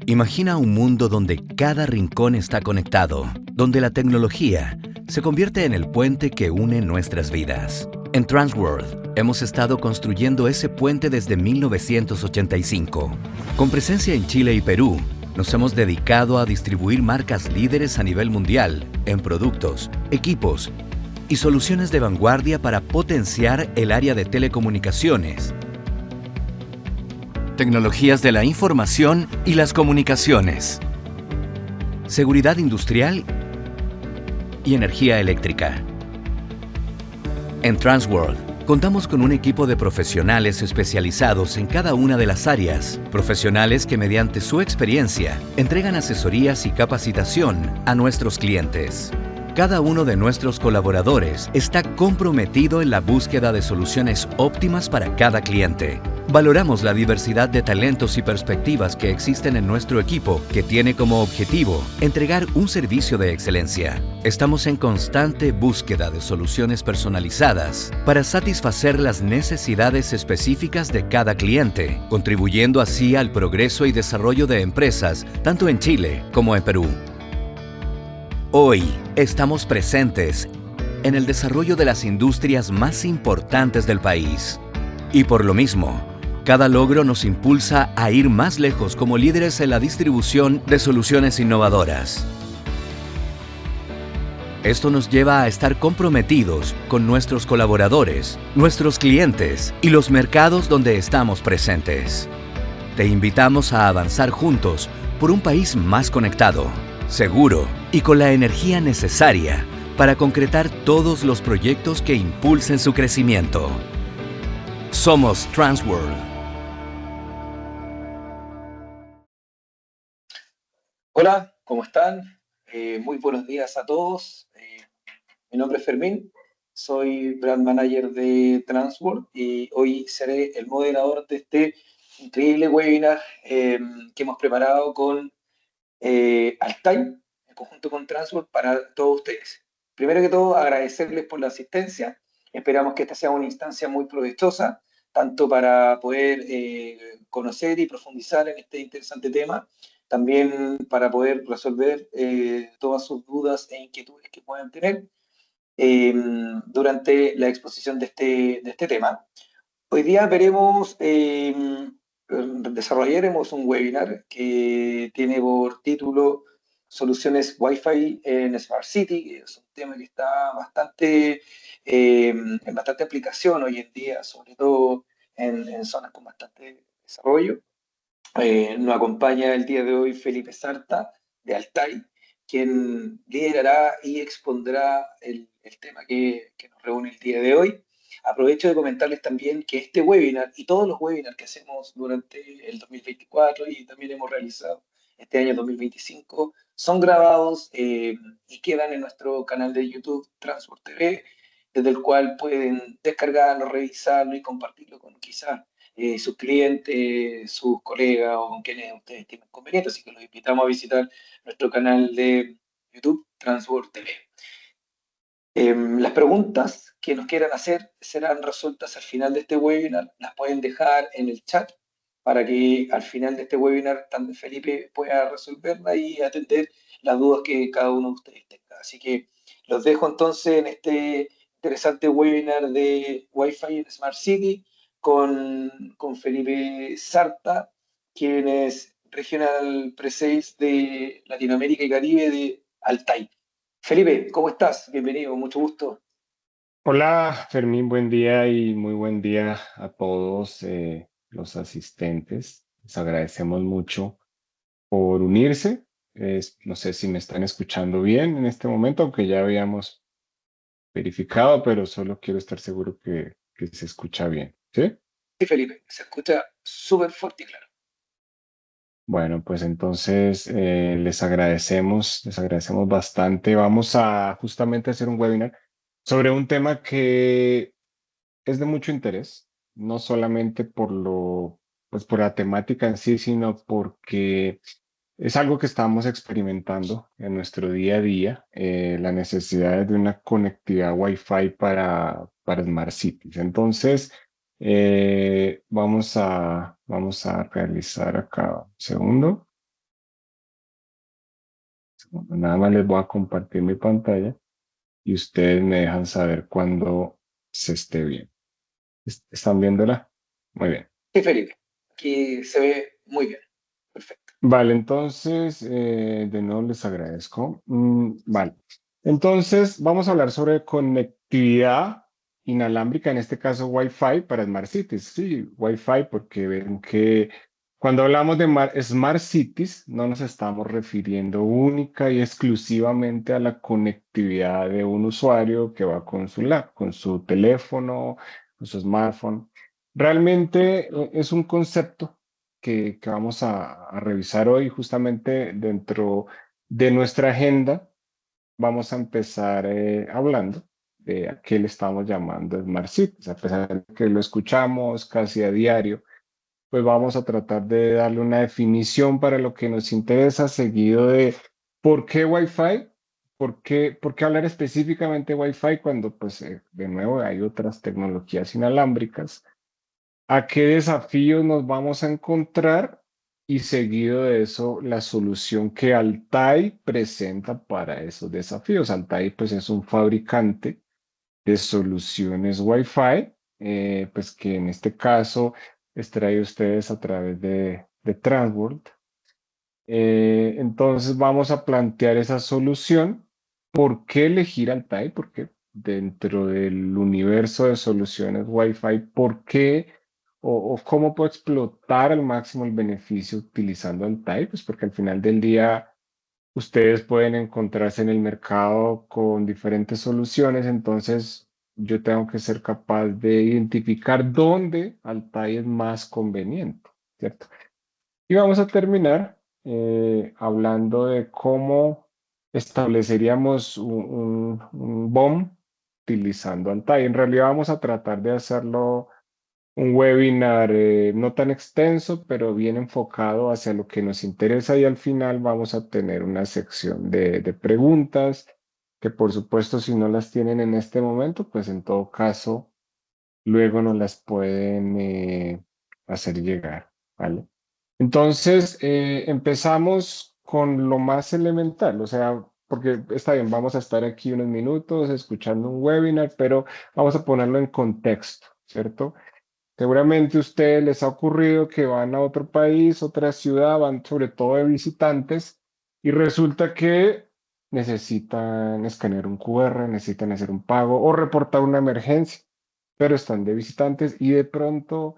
Imagina un mundo donde cada rincón está conectado, donde la tecnología se convierte en el puente que une nuestras vidas. En Transworld hemos estado construyendo ese puente desde 1985. Con presencia en Chile y Perú, nos hemos dedicado a distribuir marcas líderes a nivel mundial en productos, equipos y soluciones de vanguardia para potenciar el área de telecomunicaciones, tecnologías de la información y las comunicaciones, seguridad industrial y energía eléctrica. En Transworld, contamos con un equipo de profesionales especializados en cada una de las áreas, profesionales que mediante su experiencia entregan asesorías y capacitación a nuestros clientes. Cada uno de nuestros colaboradores está comprometido en la búsqueda de soluciones óptimas para cada cliente. Valoramos la diversidad de talentos y perspectivas que existen en nuestro equipo, que tiene como objetivo entregar un servicio de excelencia. Estamos en constante búsqueda de soluciones personalizadas para satisfacer las necesidades específicas de cada cliente, contribuyendo así al progreso y desarrollo de empresas tanto en Chile como en Perú. Hoy estamos presentes en el desarrollo de las industrias más importantes del país. Y por lo mismo, cada logro nos impulsa a ir más lejos como líderes en la distribución de soluciones innovadoras. Esto nos lleva a estar comprometidos con nuestros colaboradores, nuestros clientes y los mercados donde estamos presentes. Te invitamos a avanzar juntos por un país más conectado, seguro y con la energía necesaria para concretar todos los proyectos que impulsen su crecimiento. Somos Transworld. Hola, ¿cómo están? Muy buenos días a todos. Mi nombre es Fermín, soy Brand Manager de Transworld y hoy seré el moderador de este increíble webinar que hemos preparado con Altai, en conjunto con Transworld, para todos ustedes. Primero que todo, agradecerles por la asistencia. Esperamos que esta sea una instancia muy provechosa, tanto para poder conocer y profundizar en este interesante tema, también para poder resolver todas sus dudas e inquietudes que puedan tener durante la exposición de este tema. Hoy día veremos, desarrollaremos un webinar que tiene por título Soluciones Wi-Fi en Smart City, que es un tema que está en bastante aplicación hoy en día, sobre todo en zonas con bastante desarrollo. Nos acompaña el día de hoy Felipe Sarta de Altai, quien liderará y expondrá el tema que nos reúne el día de hoy. Aprovecho de comentarles también que este webinar y todos los webinars que hacemos durante el 2024 y también hemos realizado este año 2025 son grabados y quedan en nuestro canal de YouTube Transport TV, desde el cual pueden descargarlo, revisarlo y compartirlo con quizás sus clientes, sus colegas o con quienes ustedes tienen conveniente. Así que los invitamos a visitar nuestro canal de YouTube Transworld TV. Las preguntas que nos quieran hacer serán resueltas al final de este webinar. Las pueden dejar en el chat para que al final de este webinar también Felipe pueda resolverla y atender las dudas que cada uno de ustedes tenga. Así que los dejo entonces en este interesante webinar de Wi-Fi en Smart City con Felipe Sarta, quien es Regional Pre-Sales de Latinoamérica y Caribe de Altai. Felipe, ¿cómo estás? Bienvenido, mucho gusto. Hola, Fermín, buen día y muy buen día a todos los asistentes. Les agradecemos mucho por unirse. No sé si me están escuchando bien en este momento, aunque ya habíamos verificado, pero solo quiero estar seguro que se escucha bien. ¿Sí? Sí, Felipe, se escucha súper fuerte y claro. Bueno, pues entonces les agradecemos bastante. Vamos a justamente hacer un webinar sobre un tema que es de mucho interés, no solamente pues por la temática en sí, sino porque es algo que estamos experimentando en nuestro día a día, la necesidad de una conectividad Wi-Fi para Smart Cities. Entonces, vamos a realizar acá un segundo. Bueno, nada más les voy a compartir mi pantalla y ustedes me dejan saber cuando se esté bien. ¿Están viéndola? Muy bien. Sí, Felipe, aquí se ve muy bien. Perfecto. Vale, entonces, de nuevo les agradezco. Vale, entonces vamos a hablar sobre conectividad inalámbrica, en este caso Wi-Fi para Smart Cities. Sí, Wi-Fi, porque ven que cuando hablamos de Smart Cities no nos estamos refiriendo única y exclusivamente a la conectividad de un usuario que va con su lab, con su teléfono, con su smartphone. Realmente es un concepto que vamos a revisar hoy justamente dentro de nuestra agenda. Vamos a empezar hablando de a qué le estamos llamando Smart Cities. A pesar de que lo escuchamos casi a diario, pues vamos a tratar de darle una definición para lo que nos interesa, seguido de por qué Wi-Fi, por qué hablar específicamente de Wi-Fi cuando, pues, de nuevo, hay otras tecnologías inalámbricas, a qué desafíos nos vamos a encontrar y seguido de eso la solución que Altai presenta para esos desafíos. Altai pues es un fabricante de soluciones Wi-Fi, pues que en este caso les trae a ustedes a través de Transworld. Entonces vamos a plantear esa solución. ¿Por qué elegir Altai? Porque dentro del universo de soluciones Wi-Fi, ¿por qué o cómo puedo explotar al máximo el beneficio utilizando Altai? Pues porque al final del día ustedes pueden encontrarse en el mercado con diferentes soluciones, entonces yo tengo que ser capaz de identificar dónde Altai es más conveniente, ¿cierto? Y vamos a terminar hablando de cómo estableceríamos un BOM utilizando Altai. En realidad vamos a tratar de hacerlo un webinar no tan extenso, pero bien enfocado hacia lo que nos interesa y al final vamos a tener una sección de preguntas que por supuesto si no las tienen en este momento, pues en todo caso luego nos las pueden hacer llegar, ¿vale? Entonces, empezamos con lo más elemental, o sea, porque está bien, vamos a estar aquí unos minutos escuchando un webinar, pero vamos a ponerlo en contexto, ¿cierto? Seguramente a ustedes les ha ocurrido que van a otro país, otra ciudad, van sobre todo de visitantes y resulta que necesitan escanear un QR, necesitan hacer un pago o reportar una emergencia, pero están de visitantes y de pronto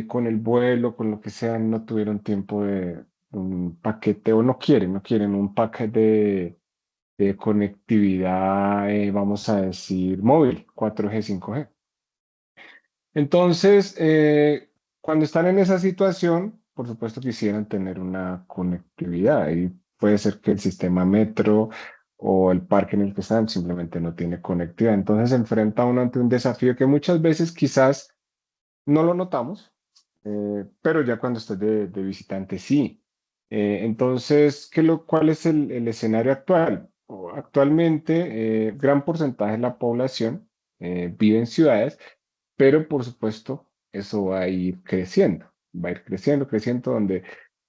con el vuelo, con lo que sea, no tuvieron tiempo de un paquete o no quieren un paquete de conectividad, vamos a decir, móvil, 4G 5G. Entonces, cuando están en esa situación, por supuesto quisieran tener una conectividad y puede ser que el sistema metro o el parque en el que están simplemente no tiene conectividad. Entonces se enfrenta uno ante un desafío que muchas veces quizás no lo notamos, pero ya cuando estás de visitante sí. Entonces, ¿cuál es el escenario actual? Actualmente, gran porcentaje de la población vive en ciudades, pero por supuesto eso va a ir creciendo, va a ir creciendo, creciendo, donde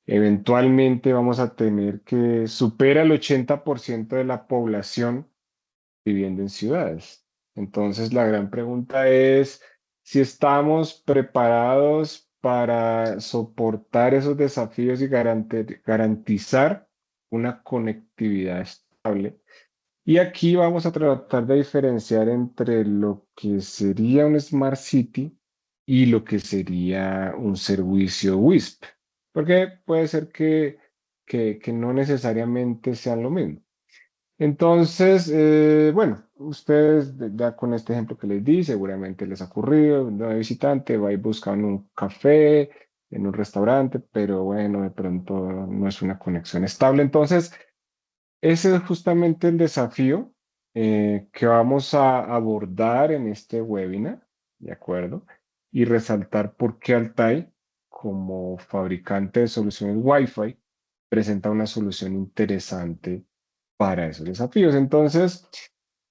eventualmente vamos a tener que supera el 80% de la población viviendo en ciudades. Entonces, la gran pregunta es si estamos preparados para soportar esos desafíos y garantizar una conectividad estable. Y aquí vamos a tratar de diferenciar entre lo que sería un Smart City y lo que sería un servicio WISP, porque puede ser que no necesariamente sean lo mismo. Entonces, bueno, ustedes ya con este ejemplo que les di, seguramente les ha ocurrido, de visitante va y busca en un café, en un restaurante, pero bueno, de pronto no es una conexión estable. Entonces, ese es justamente el desafío que vamos a abordar en este webinar, ¿de acuerdo? Y resaltar por qué Altai, como fabricante de soluciones Wi-Fi, presenta una solución interesante para esos desafíos. Entonces,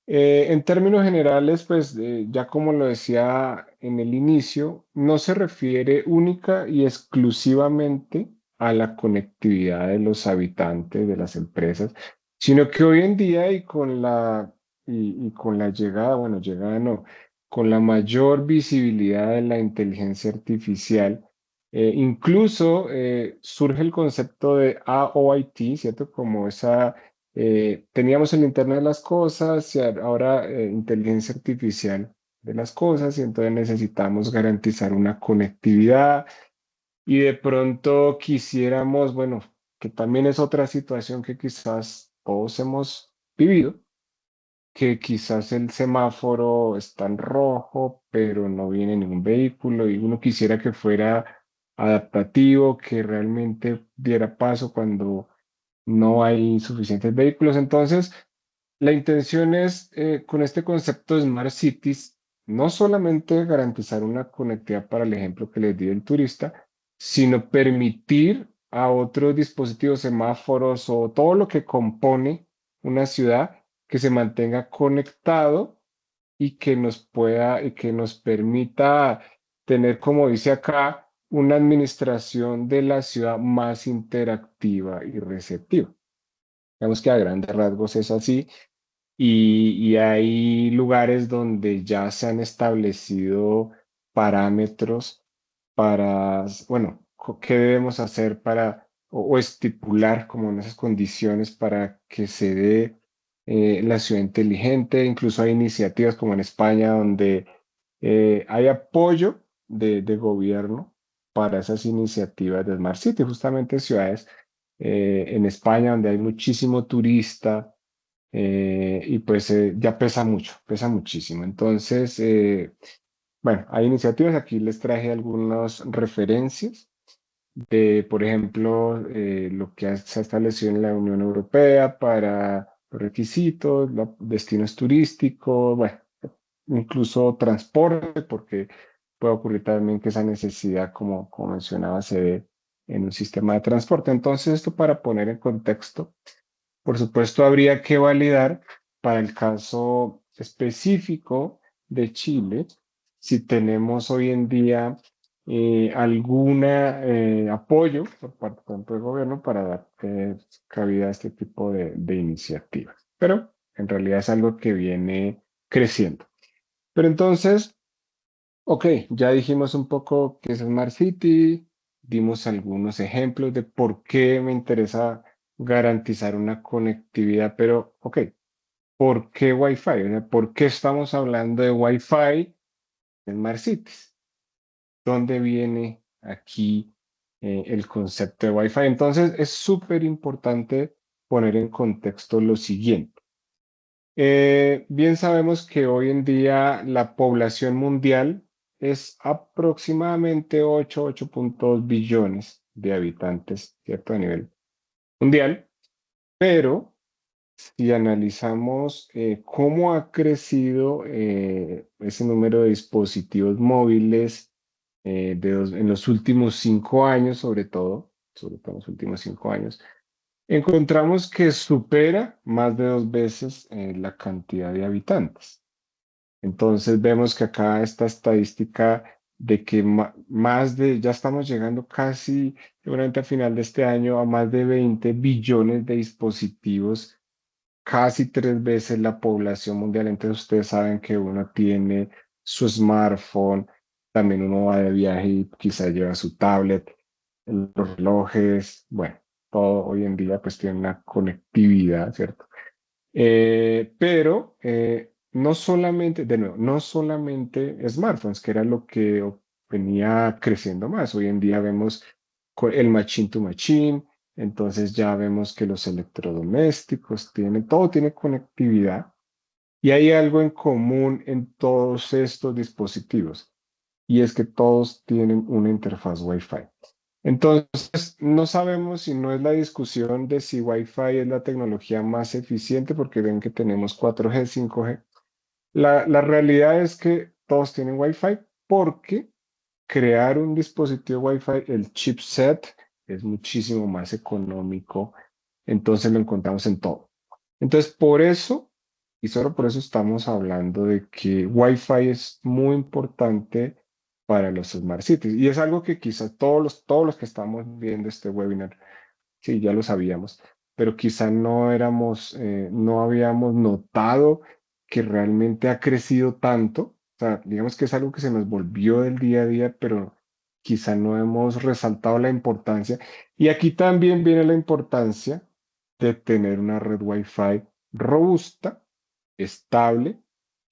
en términos generales, pues ya como lo decía en el inicio, no se refiere única y exclusivamente a la conectividad de los habitantes, de las empresas, sino que hoy en día y con la llegada, bueno, llegada no, con la mayor visibilidad de la inteligencia artificial, incluso surge el concepto de AOIT, ¿cierto? Como teníamos el Internet de las cosas y ahora inteligencia artificial de las cosas y entonces necesitamos garantizar una conectividad y de pronto quisiéramos, bueno, que también es otra situación que quizás todos hemos vivido, que quizás el semáforo está en rojo, pero no viene ningún vehículo y uno quisiera que fuera adaptativo, que realmente diera paso cuando no hay suficientes vehículos. Entonces, la intención es, con este concepto de Smart Cities, no solamente garantizar una conectividad para el ejemplo que les di del turista, sino permitir a otros dispositivos, semáforos o todo lo que compone una ciudad que se mantenga conectado y que nos permita tener, como dice acá, una administración de la ciudad más interactiva y receptiva. Digamos que a grandes rasgos es así. Y hay lugares donde ya se han establecido parámetros para, bueno, qué debemos hacer o estipular como en esas condiciones para que se dé la ciudad inteligente. Incluso hay iniciativas como en España donde hay apoyo de gobierno para esas iniciativas de Smart City, justamente ciudades en España donde hay muchísimo turista y pues ya pesa mucho, pesa muchísimo. Entonces, bueno, hay iniciativas, aquí les traje algunas referencias de, por ejemplo, lo que se ha establecido en la Unión Europea para los requisitos, los destinos turísticos, bueno, incluso transporte, porque puede ocurrir también que esa necesidad, como mencionaba, se dé en un sistema de transporte. Entonces, esto para poner en contexto. Por supuesto, habría que validar para el caso específico de Chile si tenemos hoy en día algún apoyo por parte, por ejemplo, del gobierno para dar cabida a este tipo de iniciativas. Pero en realidad es algo que viene creciendo. Pero entonces, ok, ya dijimos un poco qué es Smart City, dimos algunos ejemplos de por qué me interesa garantizar una conectividad, pero ok, ¿por qué Wi-Fi? O sea, ¿por qué estamos hablando de Wi-Fi en Smart Cities? ¿Dónde viene aquí el concepto de Wi-Fi? Entonces, es súper importante poner en contexto lo siguiente. Bien sabemos que hoy en día la población mundial es aproximadamente 8.2 billones de habitantes, ¿cierto? A nivel mundial, pero si analizamos cómo ha crecido ese número de dispositivos móviles en los últimos 5 años, sobre todo en los últimos 5 años, encontramos que supera más de 2 veces la cantidad de habitantes. Entonces vemos que acá esta estadística de que ya estamos llegando casi, seguramente a final de este año, a más de 20 billones de dispositivos, casi 3 veces la población mundial. Entonces ustedes saben que uno tiene su smartphone, también uno va de viaje y quizá lleva su tablet, los relojes, bueno, todo hoy en día pues tiene una conectividad, ¿cierto? Pero no solamente, de nuevo, no solamente smartphones, que era lo que venía creciendo más. Hoy en día vemos el machine to machine, entonces ya vemos que los electrodomésticos todo tiene conectividad y hay algo en común en todos estos dispositivos y es que todos tienen una interfaz Wi-Fi. Entonces, no sabemos si no es la discusión de si Wi-Fi es la tecnología más eficiente, porque ven que tenemos 4G, 5G. La realidad es que todos tienen Wi-Fi porque crear un dispositivo Wi-Fi, el chipset, es muchísimo más económico. Entonces lo encontramos en todo. Entonces, por eso, y solo por eso estamos hablando de que Wi-Fi es muy importante para los Smart Cities. Y es algo que quizás todos los que estamos viendo este webinar, sí, ya lo sabíamos, pero quizá no habíamos notado que realmente ha crecido tanto. O sea, digamos que es algo que se nos volvió del día a día, pero quizá no hemos resaltado la importancia. Y aquí también viene la importancia de tener una red Wi-Fi robusta, estable,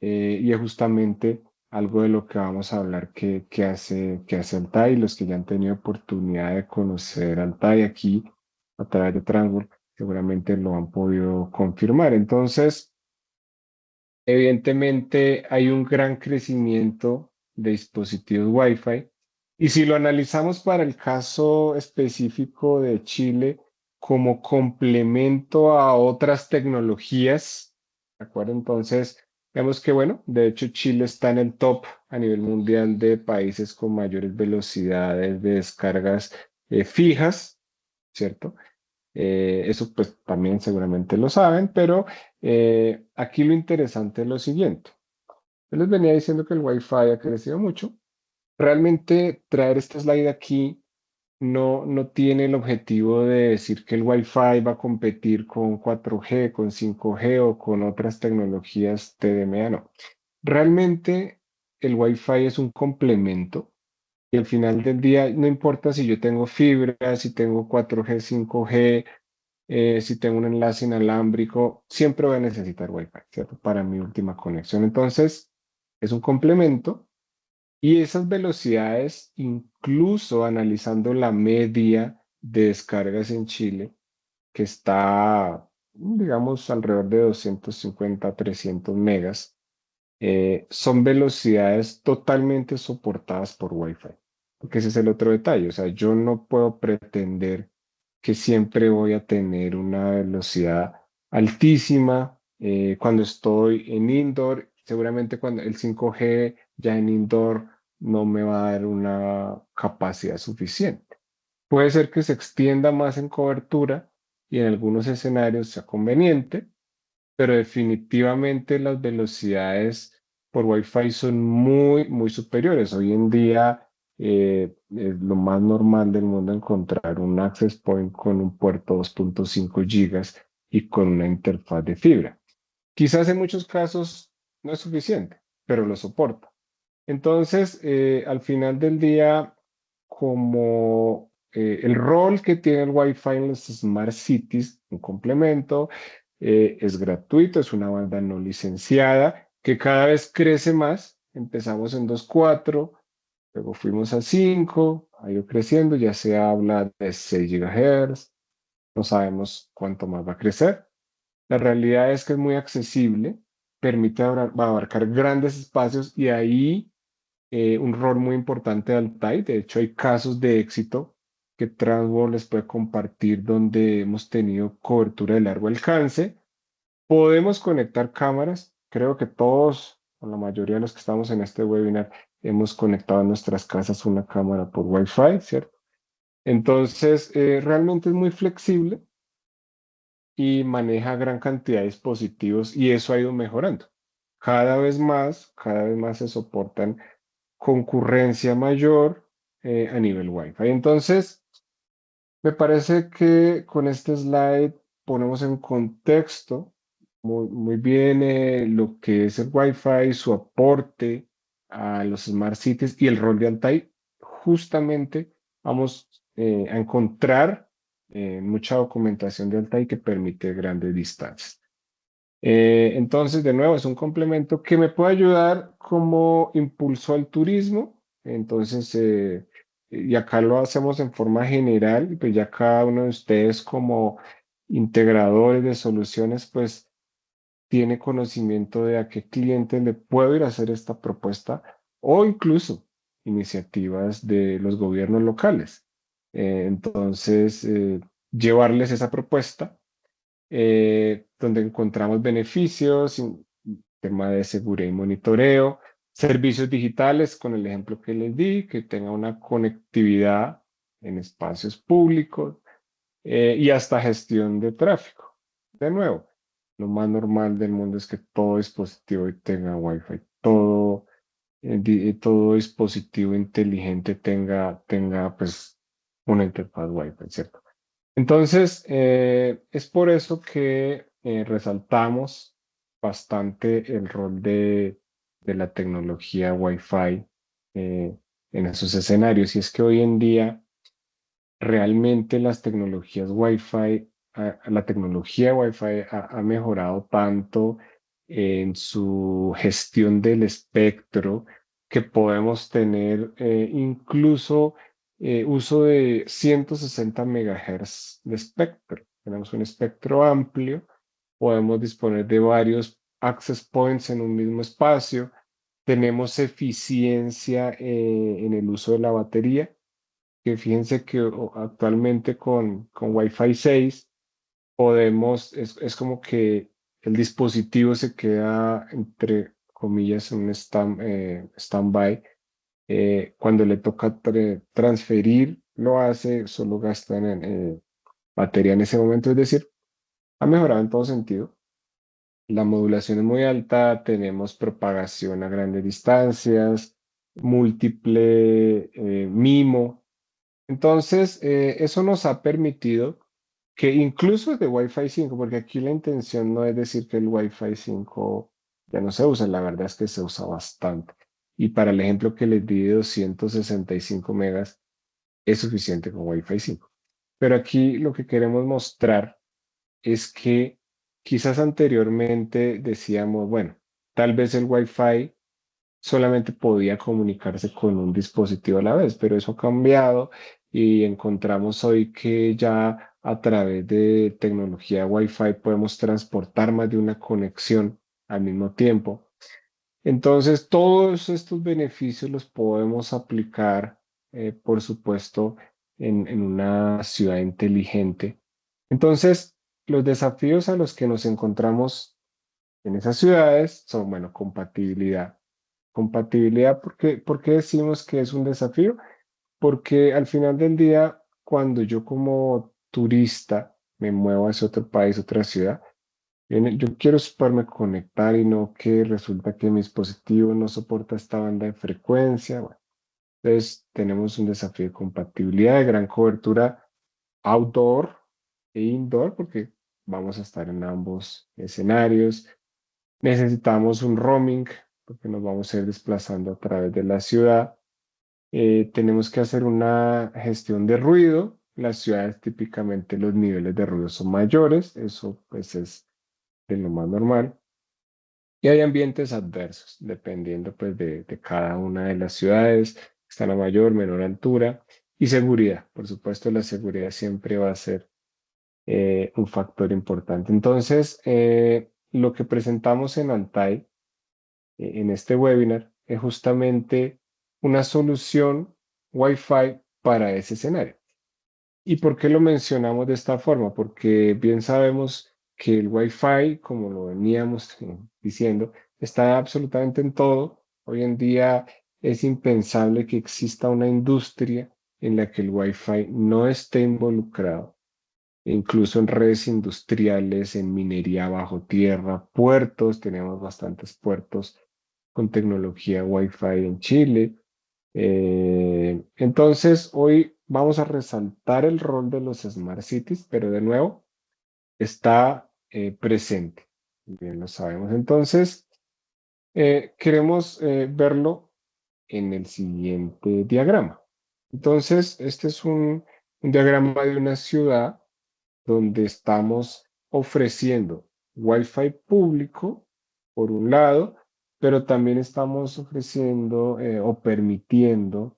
y es justamente algo de lo que vamos a hablar que hace Altai. Los que ya han tenido oportunidad de conocer Altai aquí a través de Transworld, seguramente lo han podido confirmar. Entonces, evidentemente hay un gran crecimiento de dispositivos Wi-Fi. Y si lo analizamos para el caso específico de Chile como complemento a otras tecnologías, ¿de acuerdo? Entonces, vemos que, bueno, de hecho Chile está en el top a nivel mundial de países con mayores velocidades de descargas fijas, ¿cierto? Eso pues también seguramente lo saben, pero aquí lo interesante es lo siguiente. Yo les venía diciendo que el Wi-Fi ha crecido mucho. Realmente traer este slide aquí no tiene el objetivo de decir que el Wi-Fi va a competir con 4G, con 5G o con otras tecnologías TDMA, no. Realmente el Wi-Fi es un complemento y al final del día no importa si yo tengo fibra, si tengo 4G, 5G, si tengo un enlace inalámbrico, siempre voy a necesitar Wi-Fi, ¿cierto? Para mi última conexión. Entonces, es un complemento y esas velocidades, incluso analizando la media de descargas en Chile, que está, digamos, alrededor de 250 300 megas, son velocidades totalmente soportadas por Wi-Fi. Porque ese es el otro detalle. O sea, yo no puedo pretender que siempre voy a tener una velocidad altísima cuando estoy en indoor. Seguramente cuando el 5G ya en indoor no me va a dar una capacidad suficiente. Puede ser que se extienda más en cobertura y en algunos escenarios sea conveniente, pero definitivamente las velocidades por Wi-Fi son muy, muy superiores. Hoy en día es lo más normal del mundo encontrar un access point con un puerto 2.5 gigas y con una interfaz de fibra. Quizás en muchos casos no es suficiente, pero lo soporta. Entonces, al final del día, como el rol que tiene el Wi-Fi en los Smart Cities, un complemento, es gratuito, es una banda no licenciada que cada vez crece más. Empezamos en 2.4, luego fuimos a 5, ha ido creciendo, ya se habla de 6 GHz, no sabemos cuánto más va a crecer. La realidad es que es muy accesible, permite abarcar grandes espacios y ahí un rol muy importante de Altai. De hecho, hay casos de éxito que Transworld les puede compartir donde hemos tenido cobertura de largo alcance. Podemos conectar cámaras. Creo que todos, o la mayoría de los que estamos en este webinar, hemos conectado en nuestras casas una cámara por Wi-Fi, ¿cierto? Entonces, realmente es muy flexible y maneja gran cantidad de dispositivos y eso ha ido mejorando. Cada vez más se soportan concurrencia mayor a nivel Wi-Fi. Entonces, me parece que con este slide ponemos en contexto muy bien lo que es el Wi-Fi, su aporte a los Smart Cities y el rol de Altai. Justamente vamos a encontrar mucha documentación de Altai que permite grandes distancias. Entonces, de nuevo, es un complemento que me puede ayudar como impulso al turismo. Entonces, y acá lo hacemos en forma general, y pues ya cada uno de ustedes como integradores de soluciones, pues tiene conocimiento de a qué clientes le puedo ir a hacer esta propuesta o incluso iniciativas de los gobiernos locales. Entonces, llevarles esa propuesta donde encontramos beneficios, tema de seguridad y monitoreo, servicios digitales, con el ejemplo que les di, que tenga una conectividad en espacios públicos y hasta gestión de tráfico. De nuevo, lo más normal del mundo es que todo dispositivo hoy tenga Wi-Fi, todo todo dispositivo inteligente tenga pues una interfaz Wi-Fi, ¿cierto? Entonces, es por eso que resaltamos bastante el rol de la tecnología Wi-Fi en esos escenarios. Y es que hoy en día realmente las tecnologías Wi-Fi, la tecnología Wi-Fi ha mejorado tanto en su gestión del espectro que podemos tener incluso uso de 160 megahertz de espectro. Tenemos un espectro amplio, podemos disponer de varios access points en un mismo espacio, tenemos eficiencia en el uso de la batería que fíjense que actualmente con Wi-Fi 6 podemos, es como que el dispositivo se queda entre comillas en un standby. Cuando le toca transferir, lo hace, solo gasta batería en ese momento, es decir, ha mejorado en todo sentido. La modulación es muy alta, tenemos propagación a grandes distancias, múltiple MIMO. Entonces, eso nos ha permitido que incluso de Wi-Fi 5, porque aquí la intención no es decir que el Wi-Fi 5 ya no se usa, la verdad es que se usa bastante. Y para el ejemplo que les di de 265 megas, es suficiente con Wi-Fi 5. Pero aquí lo que queremos mostrar es que quizás anteriormente decíamos, bueno, tal vez el Wi-Fi solamente podía comunicarse con un dispositivo a la vez, pero eso ha cambiado y encontramos hoy que ya a través de tecnología Wi-Fi podemos transportar más de una conexión al mismo tiempo. Entonces, todos estos beneficios los podemos aplicar, por supuesto, en una ciudad inteligente. Entonces, los desafíos a los que nos encontramos en esas ciudades son, bueno, compatibilidad. Compatibilidad, ¿por qué decimos que es un desafío? Porque al final del día, cuando yo como turista me muevo hacia otro país, otra ciudad, yo quiero poderme conectar y no que resulta que mi dispositivo no soporta esta banda de frecuencia. Bueno, entonces tenemos un desafío de compatibilidad, de gran cobertura outdoor e indoor, porque vamos a estar en ambos escenarios. Necesitamos un roaming, porque nos vamos a ir desplazando a través de la ciudad. Tenemos que hacer una gestión de ruido. Las ciudades típicamente los niveles de ruido son mayores, eso pues es de lo más normal. Y hay ambientes adversos, dependiendo pues de cada una de las ciudades, están a mayor, menor altura. Y seguridad, por supuesto, la seguridad siempre va a ser un factor importante. Entonces, lo que presentamos en Altai, en este webinar, es justamente una solución Wi-Fi para ese escenario. ¿Y por qué lo mencionamos de esta forma? Porque bien sabemos que el Wi-Fi, como lo veníamos diciendo, está absolutamente en todo. Hoy en día es impensable que exista una industria en la que el Wi-Fi no esté involucrado, incluso en redes industriales, en minería bajo tierra, puertos, tenemos bastantes puertos con tecnología Wi-Fi en Chile. Entonces, hoy vamos a resaltar el rol de los Smart Cities, pero de nuevo está presente. Bien, lo sabemos. Entonces, queremos verlo en el siguiente diagrama. Entonces, este es un diagrama de una ciudad donde estamos ofreciendo Wi-Fi público, por un lado, pero también estamos ofreciendo o permitiendo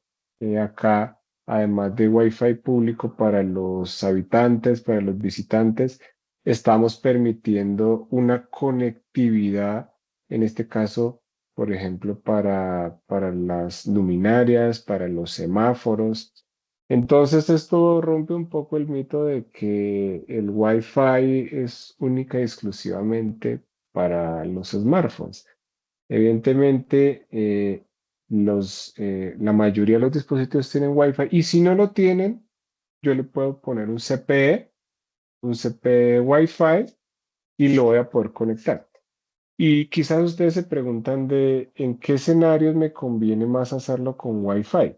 acá, además de Wi-Fi público para los habitantes, para los visitantes, estamos permitiendo una conectividad, en este caso, por ejemplo, para las luminarias, para los semáforos. Entonces esto rompe un poco el mito de que el Wi-Fi es única y exclusivamente para los smartphones. Evidentemente, la mayoría de los dispositivos tienen Wi-Fi y si no lo tienen, yo le puedo poner un CPE Wi-Fi y lo voy a poder conectar. Y quizás ustedes se preguntan de en qué escenarios me conviene más hacerlo con Wi-Fi.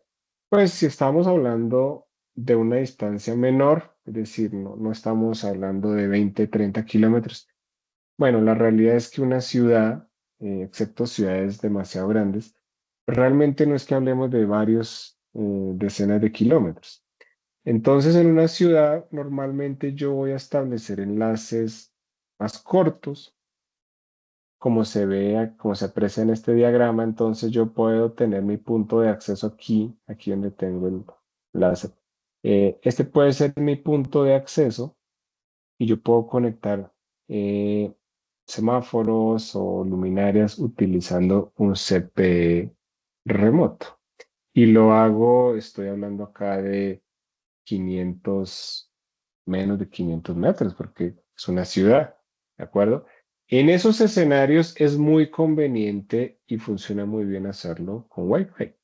Pues si estamos hablando de una distancia menor, es decir, no estamos hablando de 20, 30 kilómetros. Bueno, la realidad es que una ciudad, excepto ciudades demasiado grandes, realmente no es que hablemos de varios decenas de kilómetros. Entonces, en una ciudad, normalmente yo voy a establecer enlaces más cortos, como se ve, como se aprecia en este diagrama. Entonces, yo puedo tener mi punto de acceso aquí donde tengo el láser. Este puede ser mi punto de acceso y yo puedo conectar eh, semáforos o luminarias utilizando un CPE remoto. Y lo hago, estoy hablando acá de 500, menos de 500 metros, porque es una ciudad, ¿de acuerdo? En esos escenarios es muy conveniente y funciona muy bien hacerlo con Wi-Fi.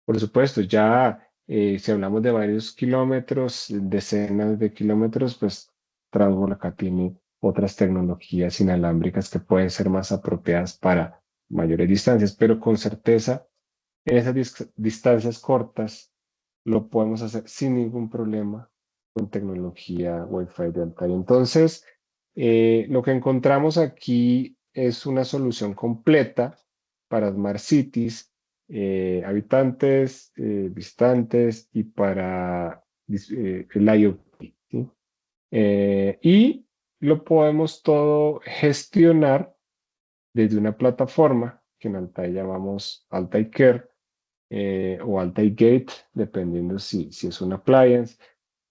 Por supuesto, ya si hablamos de varios kilómetros, decenas de kilómetros, pues Transworld acá tiene otras tecnologías inalámbricas que pueden ser más apropiadas para mayores distancias, pero con certeza en esas distancias cortas lo podemos hacer sin ningún problema con tecnología Wi-Fi de alta. Y entonces, lo que encontramos aquí es una solución completa para Smart Cities, habitantes, visitantes y para el IoT, ¿sí? Y lo podemos todo gestionar desde una plataforma que en Altai llamamos Altai Care o Altai Gate, dependiendo si es un appliance.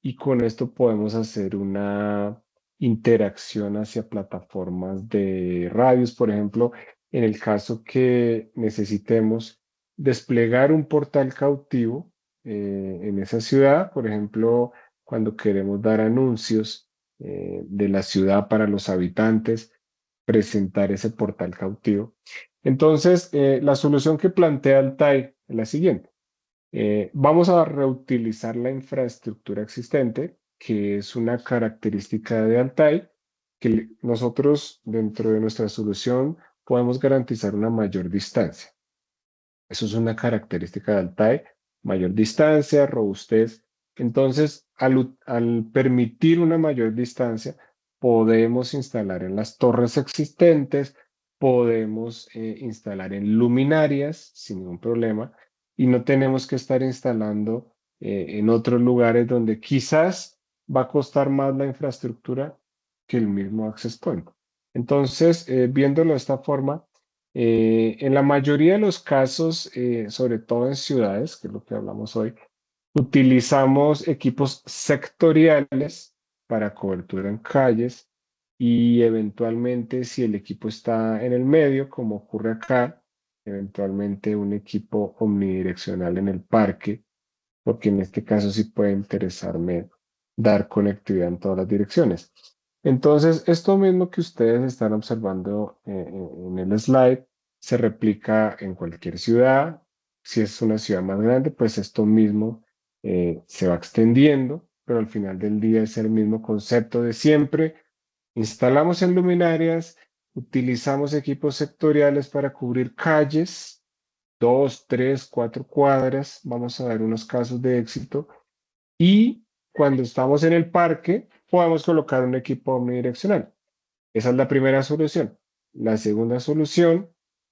Y con esto podemos hacer una interacción hacia plataformas de radios, por ejemplo, en el caso que necesitemos desplegar un portal cautivo en esa ciudad, por ejemplo, cuando queremos dar anuncios de la ciudad para los habitantes, presentar ese portal cautivo. Entonces, la solución que plantea Altai es la siguiente. Vamos a reutilizar la infraestructura existente, que es una característica de Altai, que nosotros dentro de nuestra solución podemos garantizar una mayor distancia. Eso es una característica de Altai, mayor distancia, robustez. Entonces, al permitir una mayor distancia, podemos instalar en las torres existentes, podemos instalar en luminarias sin ningún problema y no tenemos que estar instalando en otros lugares donde quizás va a costar más la infraestructura que el mismo access point. Entonces, viéndolo de esta forma, en la mayoría de los casos, sobre todo en ciudades, que es lo que hablamos hoy, utilizamos equipos sectoriales para cobertura en calles y eventualmente si el equipo está en el medio, como ocurre acá, eventualmente un equipo omnidireccional en el parque, porque en este caso sí puede interesarme dar conectividad en todas las direcciones. Entonces, esto mismo que ustedes están observando en el slide se replica en cualquier ciudad. Si es una ciudad más grande, pues esto mismo se va extendiendo, pero al final del día es el mismo concepto de siempre. Instalamos en luminarias, utilizamos equipos sectoriales para cubrir calles, 2, 3, 4 cuadras. Vamos a ver unos casos de éxito. Y cuando estamos en el parque, podemos colocar un equipo omnidireccional. Esa es la primera solución. La segunda solución,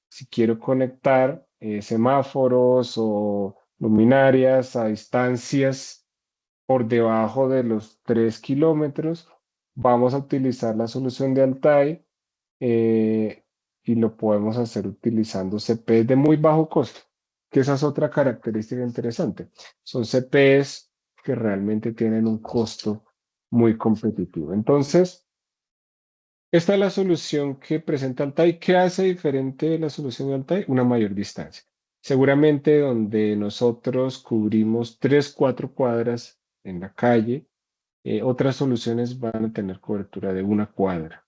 si quiero conectar semáforos o luminarias a distancias por debajo de los 3 kilómetros, vamos a utilizar la solución de Altai eh, y lo podemos hacer utilizando CPEs de muy bajo costo, que esa es otra característica interesante. Son CPEs que realmente tienen un costo muy competitivo. Entonces, esta es la solución que presenta Altai. ¿Qué hace diferente la solución de Altai? Una mayor distancia. Seguramente donde nosotros cubrimos 3, 4 cuadras en la calle, otras soluciones van a tener cobertura de una cuadra,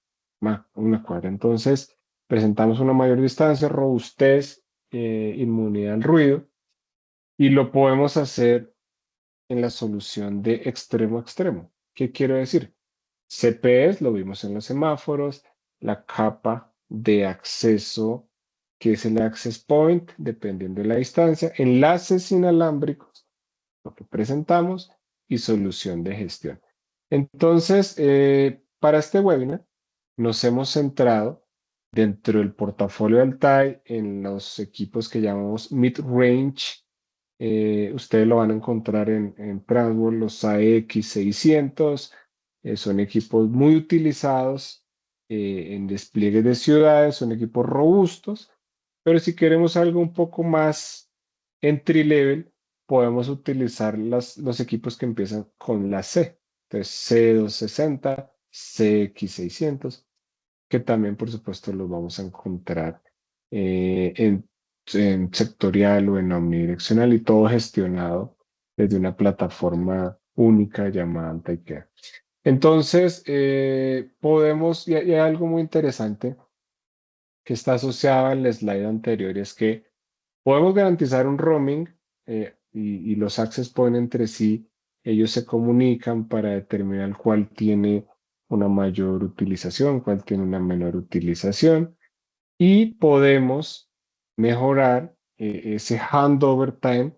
una cuadra. Entonces, presentamos una mayor distancia, robustez, inmunidad al ruido, y lo podemos hacer en la solución de extremo a extremo. ¿Qué quiero decir? CPEs, lo vimos en los semáforos, la capa de acceso, que es el access point, dependiendo de la distancia, enlaces inalámbricos, lo que presentamos, y solución de gestión. Entonces, para este webinar nos hemos centrado dentro del portafolio de Altai en los equipos que llamamos mid-range. Ustedes lo van a encontrar en Transworld, los AX600. Son equipos muy utilizados en despliegues de ciudades, son equipos robustos, pero si queremos algo un poco más entry level, podemos utilizar los equipos que empiezan con la C. Entonces, C260, CX600, que también, por supuesto, los vamos a encontrar en sectorial o en omnidireccional y todo gestionado desde una plataforma única llamada Antaicare. Entonces, y hay algo muy interesante que está asociado al slide anterior, es que podemos garantizar un roaming y los access point entre sí, ellos se comunican para determinar cuál tiene una mayor utilización, cuál tiene una menor utilización y podemos mejorar ese handover time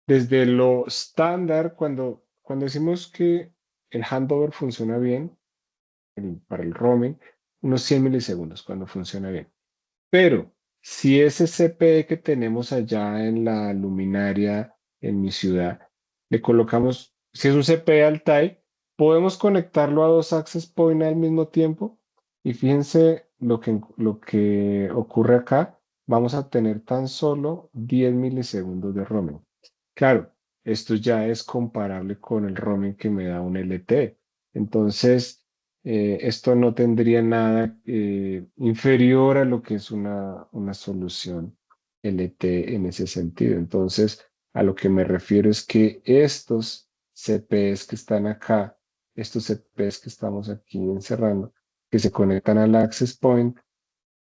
desde lo estándar cuando decimos que el handover funciona bien para el roaming, unos 100 milisegundos cuando funciona bien. Pero si ese CPE que tenemos allá en la luminaria en mi ciudad, le colocamos, si es un CPE Altai, podemos conectarlo a dos access point al mismo tiempo. Y fíjense lo que ocurre acá. Vamos a tener tan solo 10 milisegundos de roaming. Claro, esto ya es comparable con el roaming que me da un LTE. Entonces, esto no tendría nada inferior a lo que es una solución LTE en ese sentido. Entonces, a lo que me refiero es que estos CPEs que están acá, estos CPEs que estamos aquí encerrando, que se conectan al access point,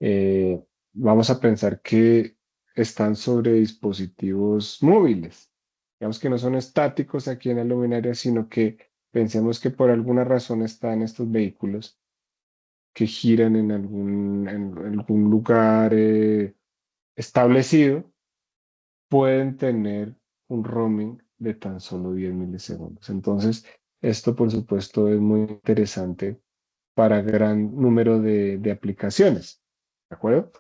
eh, vamos a pensar que están sobre dispositivos móviles. Digamos que no son estáticos aquí en la luminaria, sino que pensemos que por alguna razón están estos vehículos que giran en algún lugar establecido, pueden tener un roaming de tan solo 10 milisegundos. Entonces, esto por supuesto es muy interesante para gran número de aplicaciones. ¿De acuerdo?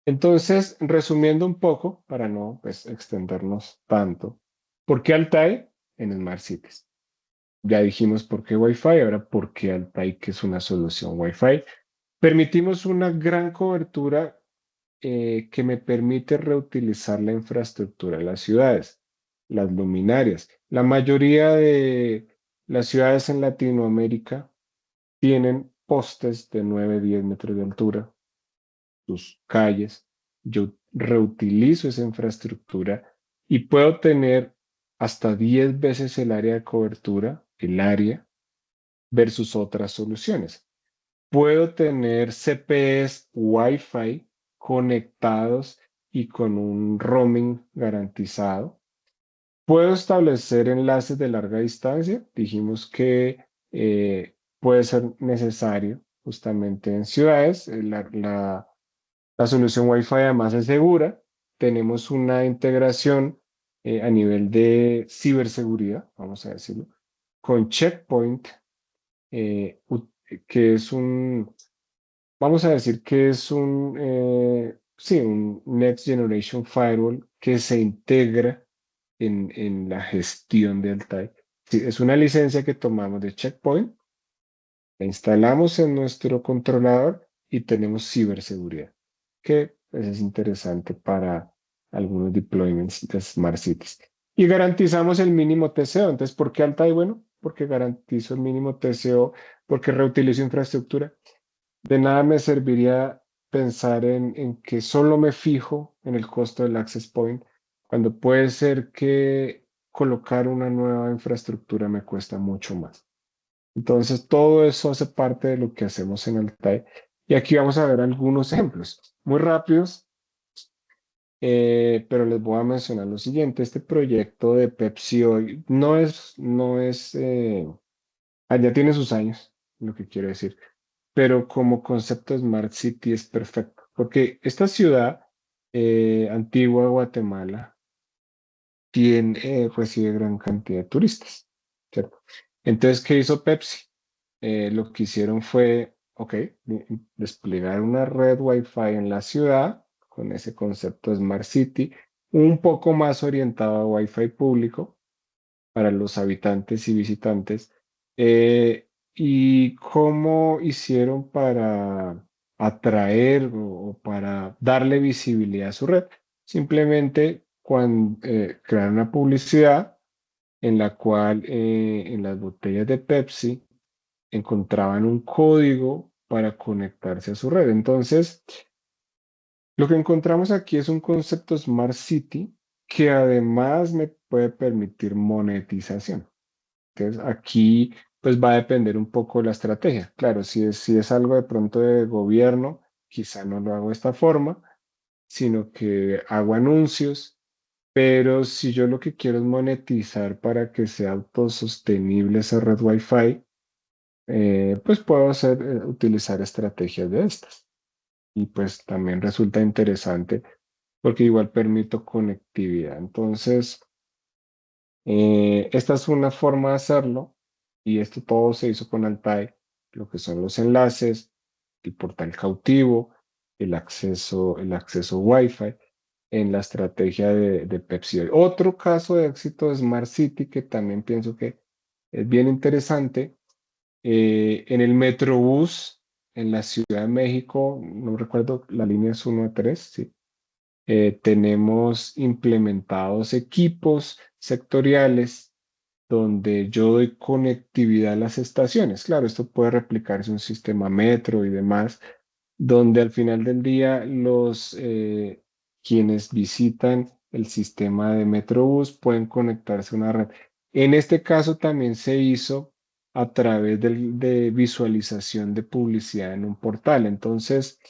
Entonces, resumiendo un poco, para no pues, extendernos tanto, ¿por qué Altai en Smart Cities? Ya dijimos por qué Wi-Fi, ahora por qué Altai, que es una solución Wi-Fi. Permitimos una gran cobertura que me permite reutilizar la infraestructura de las ciudades, las luminarias. La mayoría de las ciudades en Latinoamérica tienen postes de 9, 10 metros de altura, sus calles. Yo reutilizo esa infraestructura y puedo tener hasta 10 veces el área de cobertura, el área, versus otras soluciones. Puedo tener CPEs Wi-Fi conectados y con un roaming garantizado. Puedo establecer enlaces de larga distancia. Dijimos que puede ser necesario justamente en ciudades. La solución Wi-Fi además es segura. Tenemos una integración a nivel de ciberseguridad, vamos a decirlo, con Checkpoint, eh, u- que es vamos a decir que es sí, un Next Generation Firewall que se integra en la gestión del Altai. Sí, es una licencia que tomamos de Checkpoint, la instalamos en nuestro controlador y tenemos ciberseguridad, que pues, es interesante para algunos deployments de Smart Cities. Y garantizamos el mínimo TCO. Entonces, ¿por qué Altai? Bueno, porque garantizo el mínimo TCO, porque reutilizo infraestructura. De nada me serviría pensar en que solo me fijo en el costo del access point, cuando puede ser que colocar una nueva infraestructura me cuesta mucho más. Entonces, todo eso hace parte de lo que hacemos en Altai. Y aquí vamos a ver algunos ejemplos muy rápidos, pero les voy a mencionar lo siguiente. Este proyecto de Pepsi hoy ya tiene sus años, lo que quiero decir. pero como concepto Smart City es perfecto, porque esta ciudad, Antigua Guatemala, recibe gran cantidad de turistas, ¿cierto? Entonces, ¿qué hizo Pepsi? Lo que hicieron fue, ok, desplegar una red Wi-Fi en la ciudad con ese concepto Smart City, un poco más orientado a Wi-Fi público para los habitantes y visitantes. ¿Y cómo hicieron para atraer o para darle visibilidad a su red? Simplemente cuando crearon una publicidad en la cual en las botellas de Pepsi encontraban un código para conectarse a su red. Entonces, lo que encontramos aquí es un concepto Smart City que además me puede permitir monetización. Entonces, aquí pues va a depender un poco la estrategia. Claro, si es algo de pronto de gobierno, quizá no lo hago de esta forma, sino que hago anuncios, pero si yo lo que quiero es monetizar para que sea autosostenible esa red Wi-Fi, pues puedo utilizar estrategias de estas. Y pues también resulta interesante porque igual permito conectividad. Entonces, esta es una forma de hacerlo y esto todo se hizo con Altai, lo que son los enlaces, el portal cautivo, el acceso Wi-Fi en la estrategia de Pepsi. Otro caso de éxito de Smart City que también pienso que es bien interesante, en el Metrobús en la Ciudad de México, no recuerdo, la línea es 1 a 3, sí, tenemos implementados equipos sectoriales donde yo doy conectividad a las estaciones. Claro, esto puede replicarse en un sistema metro y demás, donde al final del día quienes visitan el sistema de Metrobús pueden conectarse a una red. En este caso también se hizo a través de visualización de publicidad en un portal. Entonces,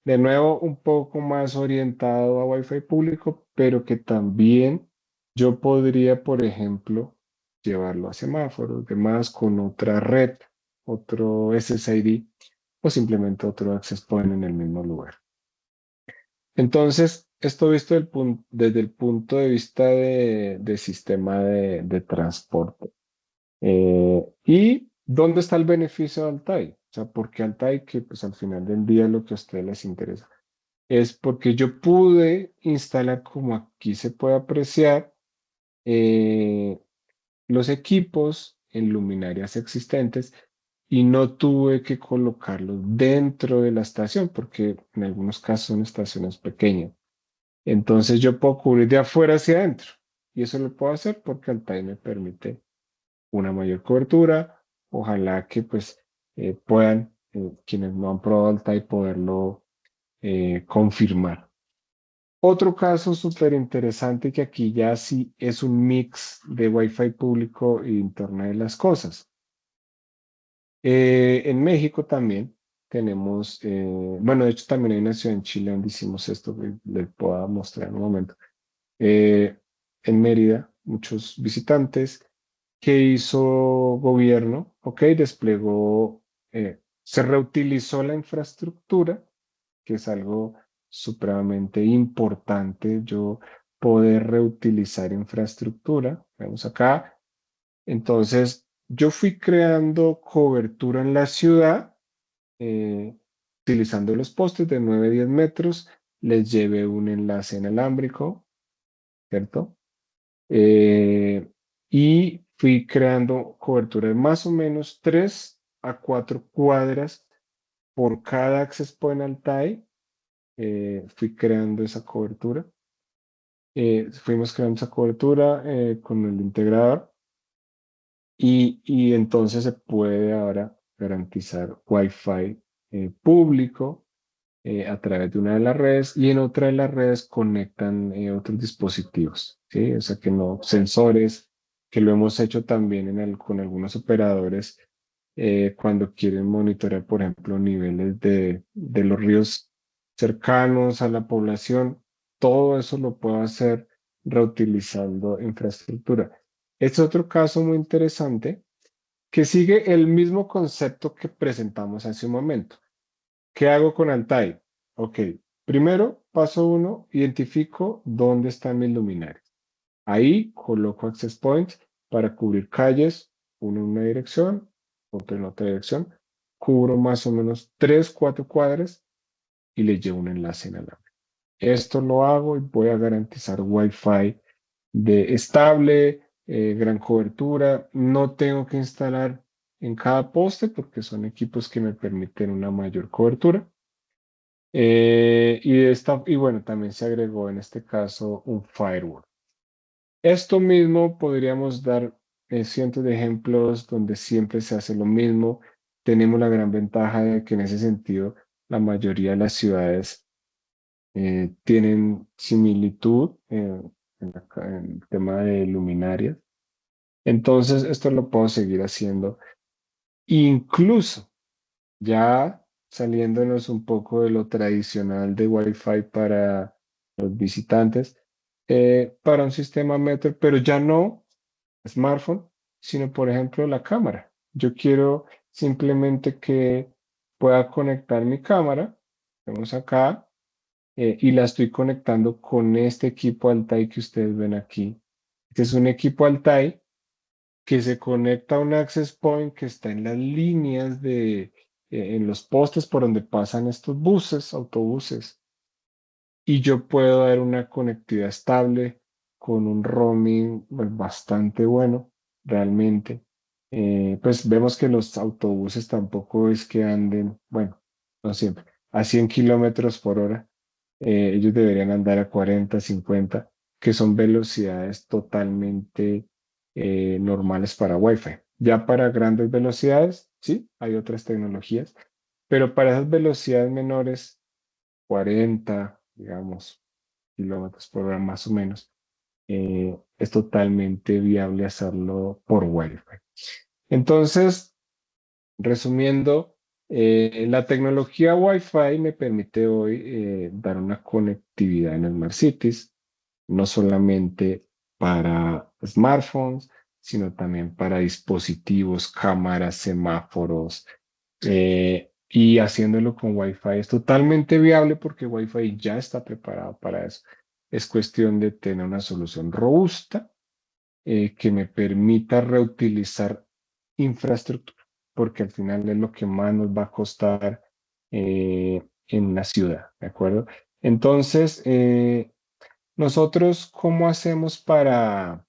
de nuevo, un poco más orientado a Wi-Fi público, pero que también yo podría, por ejemplo, llevarlo a semáforos, demás, con otra red, otro SSID o simplemente otro access point en el mismo lugar. Entonces, esto visto desde el punto de vista de sistema de transporte. ¿Y dónde está el beneficio de Altai? O sea, ¿por qué Altai? Que pues al final del día lo que a ustedes les interesa es porque yo pude instalar, como aquí se puede apreciar, eh, los equipos en luminarias existentes y no tuve que colocarlos dentro de la estación porque en algunos casos son estaciones pequeñas. Entonces yo puedo cubrir de afuera hacia adentro y eso lo puedo hacer porque Altai me permite una mayor cobertura. Ojalá que pues puedan quienes no han probado Altai poderlo confirmar. Otro caso súper interesante que aquí ya sí es un mix de Wi-Fi público e Internet de las cosas. En México también tenemos, bueno, de hecho también hay una ciudad en Chile donde hicimos esto, que les puedo mostrar en un momento. Eh, en Mérida, muchos visitantes. ¿Qué hizo gobierno? Ok, desplegó, se reutilizó la infraestructura, que es algo supremamente importante, yo poder reutilizar infraestructura. Vemos acá. Entonces, yo fui creando cobertura en la ciudad, eh, utilizando los postes de 9 a 10 metros, les llevé un enlace inalámbrico, ¿cierto? Y fui creando cobertura de más o menos 3 a 4 cuadras por cada access point Altai. Fui creando esa cobertura. Fuimos creando esa cobertura con el integrador y entonces se puede ahora garantizar Wi-Fi público a través de una de las redes y en otra de las redes conectan otros dispositivos, ¿sí? O sea que no, sensores, que lo hemos hecho también con algunos operadores cuando quieren monitorear, por ejemplo, niveles de los ríos cercanos a la población. Todo eso lo puedo hacer reutilizando infraestructura. Este es otro caso muy interesante que sigue el mismo concepto que presentamos hace un momento. ¿Qué hago con Altai? Ok, primero, paso uno, identifico dónde están mis luminarias. Ahí coloco access points para cubrir calles, uno en una dirección, otro en otra dirección. Cubro más o menos 3, 4 cuadras y le llevo un enlace inalámbrico. Esto lo hago y voy a garantizar Wi-Fi de estable, gran cobertura. No tengo que instalar en cada poste porque son equipos que me permiten una mayor cobertura. Y bueno, también se agregó en este caso un firewall. Esto mismo podríamos dar cientos de ejemplos donde siempre se hace lo mismo. Tenemos la gran ventaja de que en ese sentido la mayoría de las ciudades tienen similitud en el tema de luminarias. Entonces, esto lo puedo seguir haciendo. Incluso ya saliéndonos un poco de lo tradicional de Wi-Fi para los visitantes, para un sistema metro, pero ya no smartphone, sino por ejemplo la cámara. Yo quiero simplemente que pueda conectar mi cámara, vemos acá, y la estoy conectando con este equipo Altai que ustedes ven aquí. Este es un equipo Altai que se conecta a un access point que está en las líneas en los postes por donde pasan estos buses, autobuses. Y yo puedo dar una conectividad estable con un roaming pues, bastante bueno, realmente. Pues vemos que los autobuses tampoco es que anden, bueno, no siempre, a 100 kilómetros por hora. Ellos deberían andar a 40, 50, que son velocidades totalmente normales para Wi-Fi. Ya para grandes velocidades, sí, hay otras tecnologías, pero para esas velocidades menores, 40, digamos, kilómetros por hora más o menos, es totalmente viable hacerlo por Wi-Fi. Entonces, resumiendo, la tecnología Wi-Fi me permite hoy dar una conectividad en Smart Cities, no solamente para smartphones, sino también para dispositivos, cámaras, semáforos, y haciéndolo con Wi-Fi es totalmente viable porque Wi-Fi ya está preparado para eso. Es cuestión de tener una solución robusta que me permita reutilizar infraestructura, porque al final es lo que más nos va a costar en una ciudad, ¿de acuerdo? Entonces, nosotros, ¿cómo hacemos para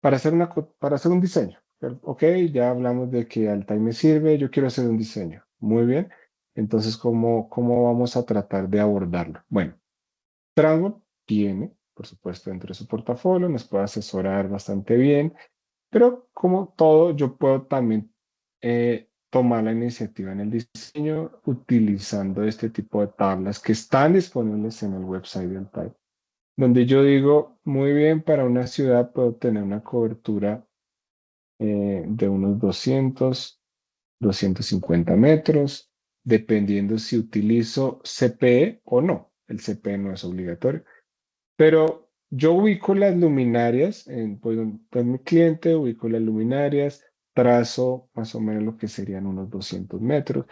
hacer un diseño? Ok, ya hablamos de que Altai me sirve, yo quiero hacer un diseño. Muy bien. Entonces, ¿cómo vamos a tratar de abordarlo? Bueno, Triangle tiene, por supuesto, dentro de su portafolio, nos puede asesorar bastante bien, pero como todo, yo puedo también tomar la iniciativa en el diseño utilizando este tipo de tablas que están disponibles en el website de Altai, donde yo digo, muy bien, para una ciudad puedo tener una cobertura de unos 250 metros, dependiendo si utilizo CPE o no. El CPE no es obligatorio, pero yo ubico las luminarias, pues, en mi cliente, ubico las luminarias, trazo más o menos lo que serían unos 200 metros.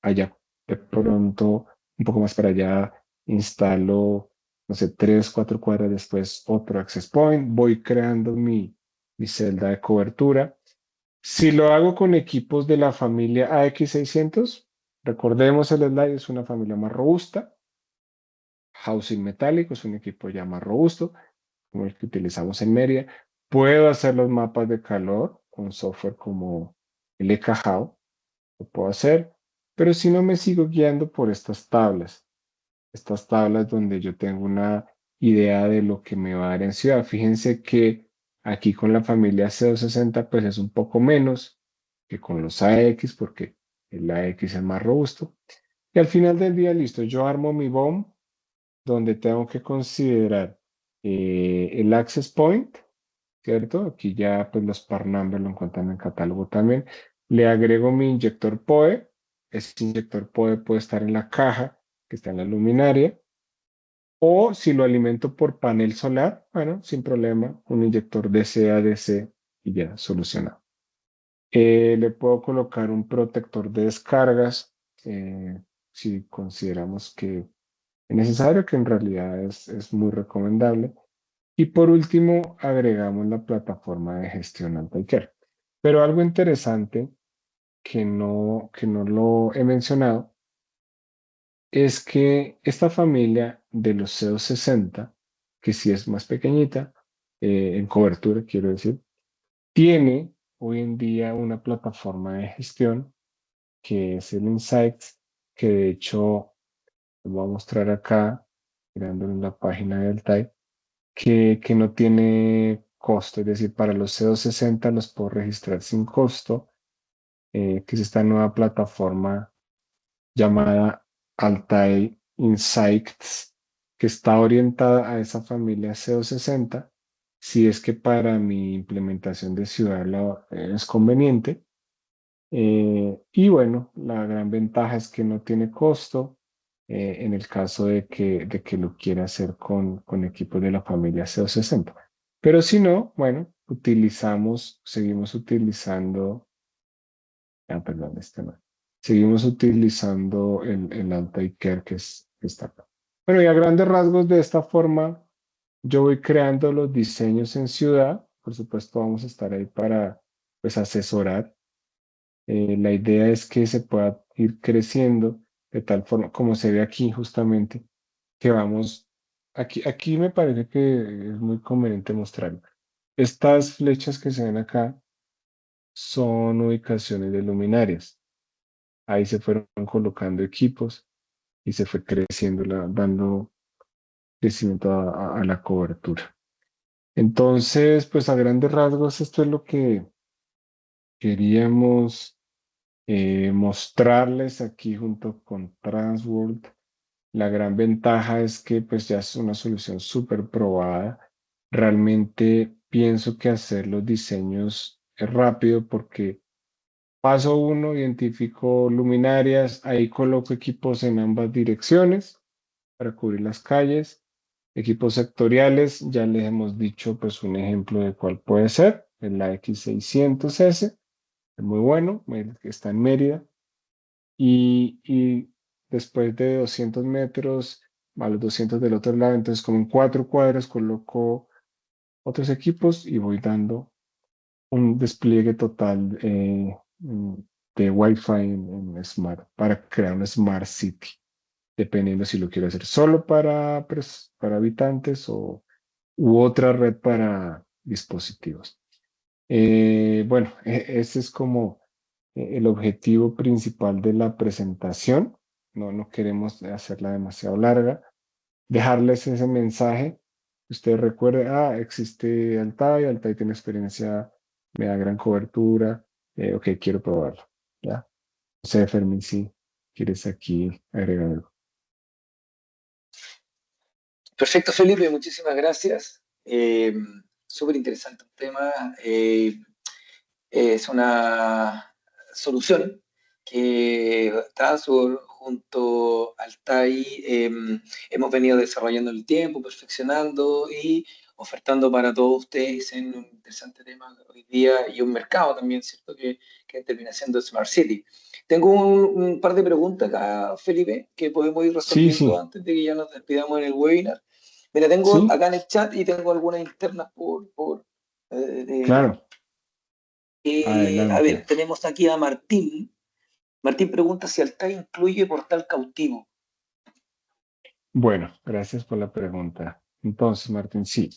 Allá de pronto, un poco más para allá, instalo, no sé, 3, 4 cuadras después otro access point, voy creando mi celda de cobertura. Si lo hago con equipos de la familia AX600, recordemos el slide, es una familia más robusta. Housing metálico es un equipo ya más robusto, como el que utilizamos en Media. Puedo hacer los mapas de calor con software como el ECAHAU, lo puedo hacer, pero si no me sigo guiando por estas tablas donde yo tengo una idea de lo que me va a dar en ciudad. Fíjense que aquí con la familia C260 pues es un poco menos que con los AX porque el AX es más robusto. Y al final del día, listo, yo armo mi BOM donde tengo que considerar el access point, ¿cierto? Aquí ya pues los part numbers lo encuentran en el catálogo también. Le agrego mi inyector PoE. Ese inyector PoE puede estar en la caja que está en la luminaria. O si lo alimento por panel solar, bueno, sin problema, un inyector DC a DC y ya solucionado. Le puedo colocar un protector de descargas si consideramos que es necesario, que en realidad es muy recomendable. Y por último, agregamos la plataforma de gestión Altaicare. Pero algo interesante que no lo he mencionado es que esta familia de los CO60, que sí es más pequeñita, en cobertura, quiero decir, tiene hoy en día una plataforma de gestión que es el Insights, que de hecho les voy a mostrar acá, mirando en la página del TAI, que no tiene costo, es decir, para los CO60 los puedo registrar sin costo, que es esta nueva plataforma llamada Altai Insights, que está orientada a esa familia CO60, si es que para mi implementación de ciudad es conveniente. Y bueno, la gran ventaja es que no tiene costo en el caso de que lo quiera hacer con equipos de la familia CO60. Pero si no, bueno, seguimos utilizando, perdón, este no. Seguimos utilizando el Altair que está acá. Bueno, y a grandes rasgos de esta forma, yo voy creando los diseños en ciudad. Por supuesto, vamos a estar ahí para pues asesorar. La idea es que se pueda ir creciendo de tal forma, como se ve aquí justamente, que vamos, aquí me parece que es muy conveniente mostrarlo. Estas flechas que se ven acá son ubicaciones de luminarias. Ahí se fueron colocando equipos y se fue creciendo, dando crecimiento a la cobertura. Entonces, pues a grandes rasgos, esto es lo que queríamos mostrarles aquí junto con Transworld. La gran ventaja es que pues ya es una solución súper probada. Realmente pienso que hacer los diseños es rápido porque paso uno, identifico luminarias, ahí coloco equipos en ambas direcciones para cubrir las calles. Equipos sectoriales, ya les hemos dicho pues un ejemplo de cuál puede ser, la X600S, es muy bueno, está en Mérida. Y después de 200 metros, a los 200 del otro lado, entonces como en 4 cuadras coloco otros equipos y voy dando un despliegue total de Wi-Fi en Smart para crear una Smart City, dependiendo si lo quiero hacer solo para habitantes u otra red para dispositivos. Bueno, ese es como el objetivo principal de la presentación. No queremos hacerla demasiado larga. Dejarles ese mensaje. Ustedes recuerden, existe Altai, Altai tiene experiencia, me da gran cobertura. Ok, quiero probarlo. ¿Ya? No sé, Fermín, si quieres aquí agregar algo. Perfecto, Felipe, muchísimas gracias. Súper interesante el tema. Es una solución que Transworld junto al TAI hemos venido desarrollando en el tiempo, perfeccionando y ofertando para todos ustedes en un interesante tema hoy día y un mercado también, ¿cierto? Que termina siendo Smart City. Tengo un par de preguntas acá, Felipe, que podemos ir Sí, resolviendo sí, antes de que ya nos despidamos en el webinar. Mira, tengo sí, acá en el chat y tengo algunas internas claro, a ver, adelante. tenemos aquí a Martín. Martín pregunta si Altai incluye portal cautivo. Bueno, gracias por la pregunta. Entonces, Martín, sí.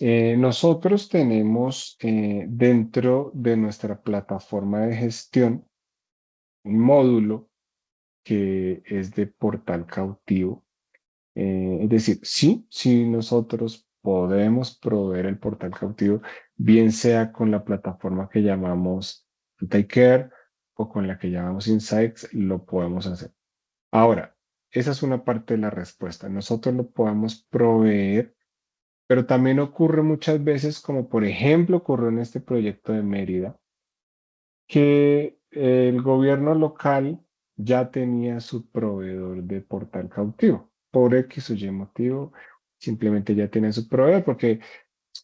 Nosotros tenemos dentro de nuestra plataforma de gestión un módulo que es de portal cautivo. Es decir, sí, nosotros podemos proveer el portal cautivo, bien sea con la plataforma que llamamos Care o con la que llamamos Insights, lo podemos hacer. Ahora, esa es una parte de la respuesta. Nosotros lo podemos proveer, pero también ocurre muchas veces, como por ejemplo ocurrió en este proyecto de Mérida, que el gobierno local ya tenía su proveedor de portal cautivo. Por X o Y motivo, simplemente ya tienen su proveedor, porque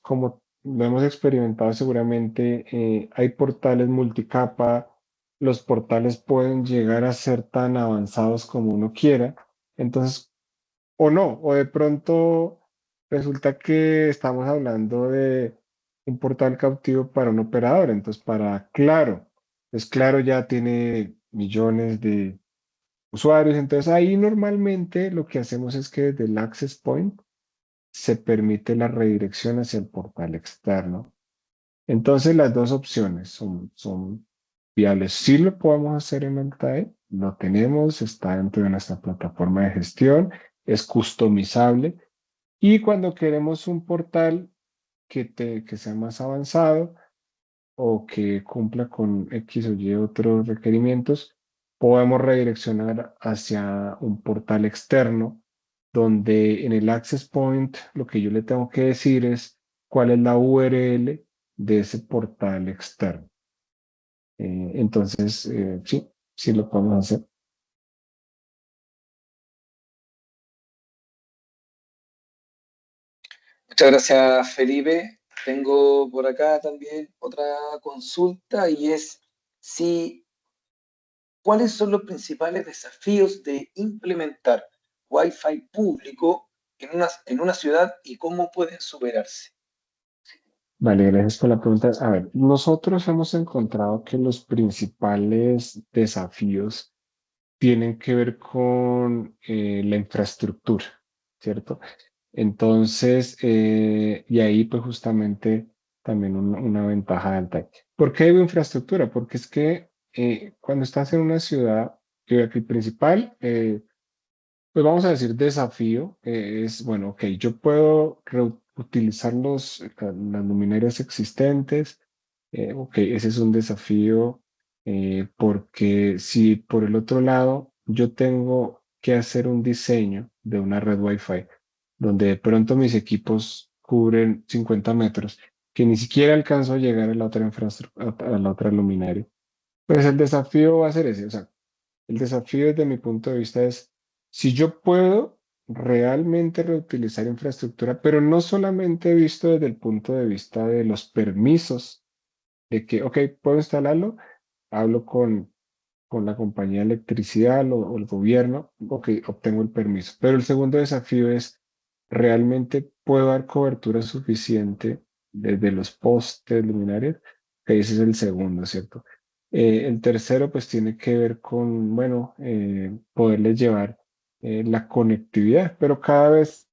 como lo hemos experimentado seguramente, hay portales multicapa, los portales pueden llegar a ser tan avanzados como uno quiera, entonces, o no, o de pronto resulta que estamos hablando de un portal cautivo para un operador, entonces para Claro, pues Claro ya tiene millones de usuarios, entonces ahí normalmente lo que hacemos es que desde el access point se permite la redirección hacia el portal externo. Entonces las dos opciones son viables. Sí lo podemos hacer en Altair, lo tenemos, está dentro de nuestra plataforma de gestión, es customizable y cuando queremos un portal que sea más avanzado o que cumpla con X o Y otros requerimientos, podemos redireccionar hacia un portal externo donde en el access point lo que yo le tengo que decir es cuál es la URL de ese portal externo. Entonces, sí, sí lo podemos hacer. Muchas gracias, Felipe. Tengo por acá también otra consulta y es si ¿cuáles son los principales desafíos de implementar Wi-Fi público en una ciudad y cómo pueden superarse? Vale, gracias por la pregunta. A ver, nosotros hemos encontrado que los principales desafíos tienen que ver con la infraestructura, ¿cierto? Entonces, y ahí pues justamente también una ventaja de Altai. ¿Por qué digo infraestructura? Porque es que cuando estás en una ciudad, el principal, pues vamos a decir desafío, es, bueno, ok, yo puedo reutilizar las luminarias existentes, ok, ese es un desafío, porque si por el otro lado yo tengo que hacer un diseño de una red Wi-Fi, donde de pronto mis equipos cubren 50 metros, que ni siquiera alcanzo a llegar a la otra infraestructura, a la otra luminaria, pues el desafío va a ser ese, o sea, el desafío desde mi punto de vista es si yo puedo realmente reutilizar infraestructura, pero no solamente visto desde el punto de vista de los permisos, de que, ok, puedo instalarlo, hablo con la compañía de electricidad o el gobierno, ok, obtengo el permiso. Pero el segundo desafío es, ¿realmente puedo dar cobertura suficiente desde los postes luminarios? Que ese es el segundo, ¿cierto? El tercero, pues tiene que ver con, bueno, poderles llevar la conectividad, pero cada vez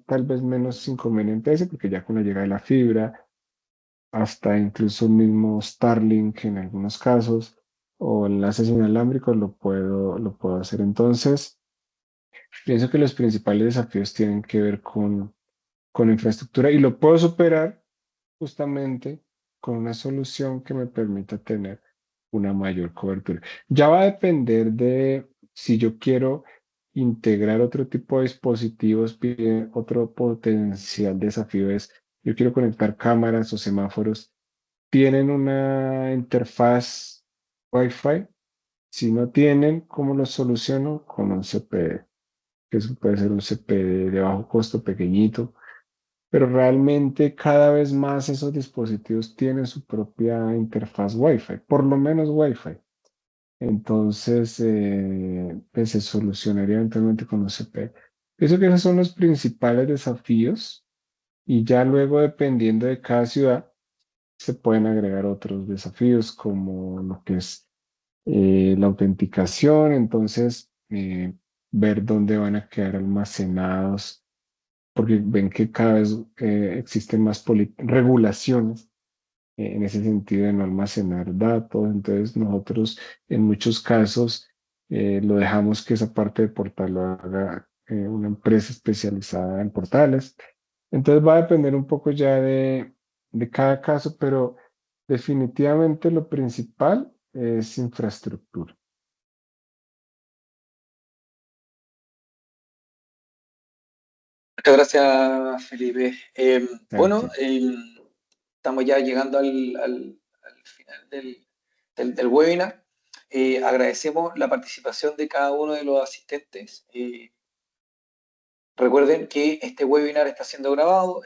tal vez menos inconveniente ese, porque ya con la llegada de la fibra, hasta incluso el mismo Starlink en algunos casos, o enlaces inalámbricos lo puedo hacer. Entonces, pienso que los principales desafíos tienen que ver con infraestructura y lo puedo superar justamente con una solución que me permita tener una mayor cobertura. Ya va a depender de si yo quiero integrar otro tipo de dispositivos, bien, otro potencial desafío es, yo quiero conectar cámaras o semáforos, tienen una interfaz Wi-Fi. Si no tienen, ¿cómo lo soluciono? Con un CPE, que eso puede ser un CPE de bajo costo, pequeñito, pero realmente cada vez más esos dispositivos tienen su propia interfaz Wi-Fi, por lo menos Wi-Fi. Entonces, pues se solucionaría eventualmente con un CPE. Pienso que esos son los principales desafíos y ya luego, dependiendo de cada ciudad, se pueden agregar otros desafíos como lo que es la autenticación, entonces ver dónde van a quedar almacenados, porque ven que cada vez existen más regulaciones en ese sentido de no almacenar datos, entonces nosotros en muchos casos lo dejamos que esa parte de portal lo haga una empresa especializada en portales. Entonces va a depender un poco ya de cada caso, pero definitivamente lo principal es infraestructura. Muchas gracias, Felipe. A Bueno, ti. estamos ya llegando al final del webinar. Agradecemos la participación de cada uno de los asistentes. Recuerden que este webinar está siendo grabado.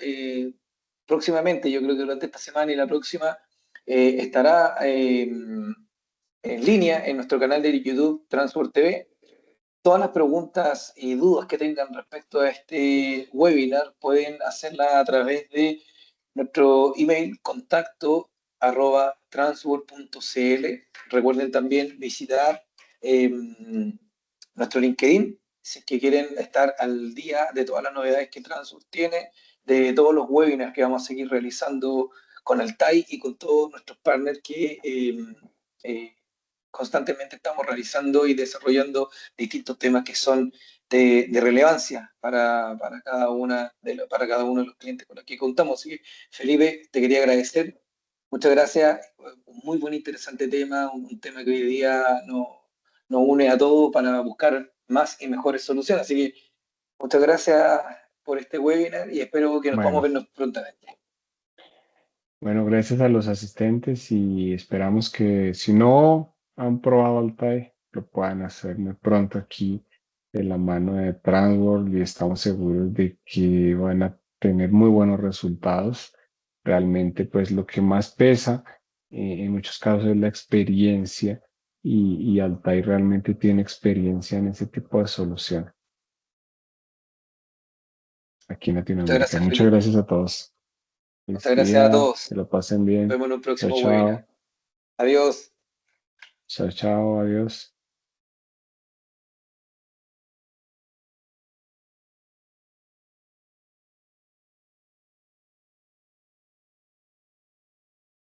próximamente, yo creo que durante esta semana y la próxima, estará en línea en nuestro canal de YouTube Transport TV. Todas las preguntas y dudas que tengan respecto a este webinar pueden hacerlas a través de nuestro email contacto@transworld.cl. Recuerden también visitar nuestro LinkedIn si es que quieren estar al día de todas las novedades que Transworld tiene, de todos los webinars que vamos a seguir realizando con Altai y con todos nuestros partners que eh, constantemente estamos realizando y desarrollando distintos temas que son de relevancia para para cada uno de los clientes con los que contamos. Así que, Felipe, te quería agradecer. Muchas gracias. Un muy buen, interesante tema, un tema que hoy día nos une a todos para buscar más y mejores soluciones. Así que muchas gracias por este webinar y espero que nos podamos Bueno, vernos prontamente. bueno, gracias a los asistentes y esperamos que si no han probado Altai, lo puedan hacer muy pronto aquí de la mano de Transworld y estamos seguros de que van a tener muy buenos resultados. Realmente, pues lo que más pesa en muchos casos es la experiencia y Altai realmente tiene experiencia en ese tipo de solución aquí en Muchas Latinoamérica. gracias, Muchas Felipe. gracias a todos. Muchas Feliz gracias a día, todos. que lo pasen Nos bien. vemos en un Chao, próximo webinar. chao. Adiós. Chao, chao, adiós.